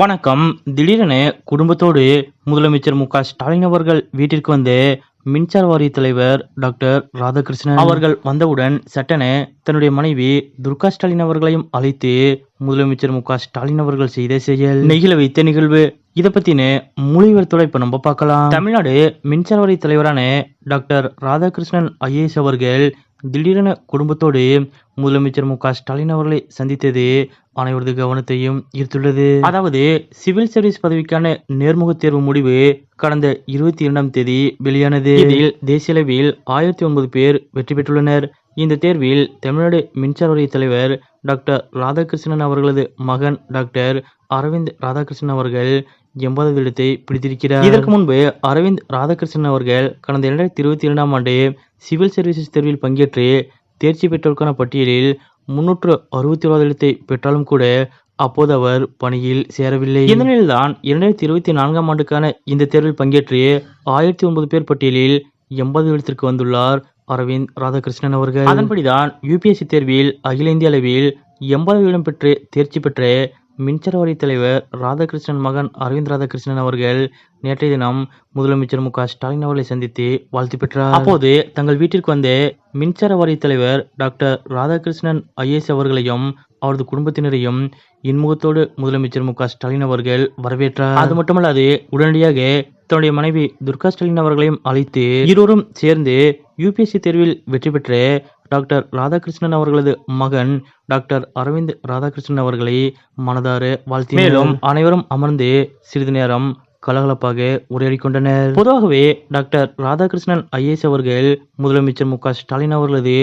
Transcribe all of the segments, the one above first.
வணக்கம். திடீரென குடும்பத்தோடு முதலமைச்சர் மு.க. ஸ்டாலின் அவர்கள் வீட்டிற்கு வந்து மின்சார வாரிய தலைவர் டாக்டர் ராதாகிருஷ்ணன் அவர்கள் வந்தவுடன் சட்டென தன்னுடைய மனைவி துர்கா ஸ்டாலின் அவர்களையும் அழைத்து முதலமைச்சர் மு.க. ஸ்டாலின் அவர்கள் செய்த செயல் நெகிழ வைத்த நிகழ்வு. இதை பத்தின மொழிபெயர்த்தோட இப்ப நம்ம பார்க்கலாம். தமிழ்நாடு மின்சார வாரிய தலைவரான டாக்டர் ராதாகிருஷ்ணன் ஐஏஎஸ் அவர்கள் திடீரென குடும்பத்தோடு முதலமைச்சர் மு.க. ஸ்டாலின் அவர்களை சந்தித்தது அனைவரது கவனத்தையும் ஈர்த்துள்ளது. அதாவது சிவில் சர்வீஸ் பதவிக்கான நேர்முக தேர்வு முடிவு கடந்த 22ஆம் தேதி வெளியானது. இதில் தேசிய அளவில் 1009 பேர் வெற்றி பெற்றுள்ளனர். இந்த தேர்வில் தமிழ்நாடு மின்சார வாரிய தலைவர் டாக்டர் ராதாகிருஷ்ணன் அவர்களது மகன் டாக்டர் அரவிந்த் ராதாகிருஷ்ணன் அவர்கள் 80வது இடத்தை பிடித்திருக்கிறார். இதற்கு முன்பு அரவிந்த் ராதாகிருஷ்ணன் அவர்கள் கடந்த 2022ஆம் ஆண்டு சிவில் சர்வீசஸ் தேர்வில் பங்கேற்று தேர்ச்சி பெற்றோருக்கான பட்டியலில் 361வது இடத்தை பெற்றாலும் கூட அப்போது அவர் பணியில் சேரவில்லை. இந்த நிலையில்தான் 2024ஆம் ஆண்டுக்கான இந்த தேர்வில் பங்கேற்று 1009 பேர் பட்டியலில் 80 இடத்திற்கு வந்துள்ளார் அரவிந்த் ராதாகிருஷ்ணன் அவர்கள். அதன்படிதான் யுபிஎஸ்சி தேர்வில் அகில இந்திய அளவில் 80 இடம் பெற்று தேர்ச்சி பெற்ற மின்சார வாரிய தலைவர் ராதாகிருஷ்ணன் மகன் அரவிந்த் ராதாகிருஷ்ணன் அவர்கள் நேற்றைய தினம் முதலமைச்சர் மு.க.ஸ்டாலின் அவர்களை சந்தித்து வாழ்த்து பெற்றார். அப்போது தங்கள் வீட்டிற்கு வந்த மின்சார வாரிய தலைவர் டாக்டர் ராதாகிருஷ்ணன் ஐஏஎஸ் அவர்களையும் அவரது குடும்பத்தினரையும் இன்முகத்தோடு முதலமைச்சர் மு.க.ஸ்டாலின் அவர்கள் வரவேற்றார். அது மட்டுமல்லாது உடனடியாக தன்னுடைய மனைவி துர்கா ஸ்டாலின் அவர்களையும் அழைத்து இருவரும் சேர்ந்து யுபிஎஸ்சி தேர்வில் வெற்றி பெற்ற டாக்டர் ராதாகிருஷ்ணன் அவர்களது மகன் டாக்டர் அரவிந்த் ராதாகிருஷ்ணன் அவர்களை மனதார வாழ்த்தினர். மேலும் அனைவரும் அமர்ந்து சிறிது நேரம் கலகலப்பாக உரையாடி கொண்டனர். பொதுவாகவே டாக்டர் ராதாகிருஷ்ணன் ஐஏஎஸ் அவர்கள் முதலமைச்சர் மு.க.ஸ்டாலின் அவர்களது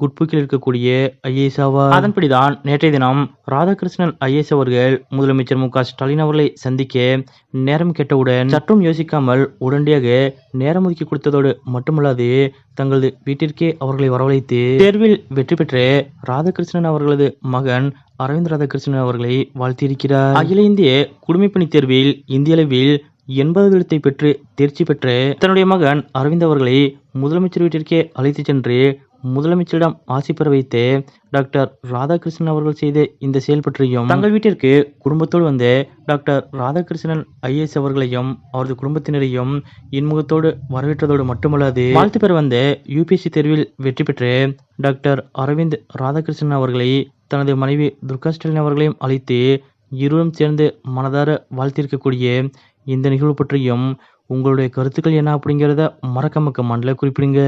குட்புக்கில் இருக்கக்கூடிய ஐஏஎஸ் ஆவார். அதன்படிதான் நேற்றைய தினம் ராதாகிருஷ்ணன் ஐஏஎஸ் அவர்கள் முதலமைச்சர் மு.க.ஸ்டாலின் அவர்களை சந்திக்க நேரம் கேட்டவுடன் சற்றும் யோசிக்காமல் உடனடியாக நேரம் ஒதுக்கி கொடுத்ததோடு மட்டுமல்லாது தங்களது வீட்டிற்கே அவர்களை வரவழைத்து தேர்வில் வெற்றி பெற்ற ராதாகிருஷ்ணன் அவர்களது மகன் அரவிந்த் ராதாகிருஷ்ணன் அவர்களை வாழ்த்தியிருக்கிறார். அகில இந்திய குடிமைப்பணி தேர்வில் இந்திய அளவில் 80 இடத்தை பெற்று தேர்ச்சி பெற்ற தன்னுடைய மகன் அரவிந்த் அவர்களை முதலமைச்சர் வீட்டிற்கே அழைத்து சென்று முதலமைச்சரிடம் ஆசி பெற வைத்த டாக்டர் ராதாகிருஷ்ணன் அவர்கள் செய்த இந்த செயல் பற்றியும் தங்கள் வீட்டிற்கு குடும்பத்தோடு வந்த டாக்டர் ராதாகிருஷ்ணன் ஐஏஎஸ் அவர்களையும் அவரது குடும்பத்தினரையும் இன்முகத்தோடு வரவேற்றதோடு மட்டுமல்லாது வாழ்த்து பெற வந்த யுபிஎஸ்சி தேர்வில் வெற்றி பெற்ற டாக்டர் அரவிந்த் ராதாகிருஷ்ணன் அவர்களை தனது மனைவி துர்கா ஸ்டாலின் அவர்களையும் அழைத்து இருவரும் சேர்ந்து மனதார வாழ்த்திருக்கக்கூடிய இந்த நிகழ்வு பற்றியும் உங்களுடைய கருத்துக்கள் என்ன அப்படிங்கிறத மறக்காம கமெண்ட்ல குறிப்பிடுங்க.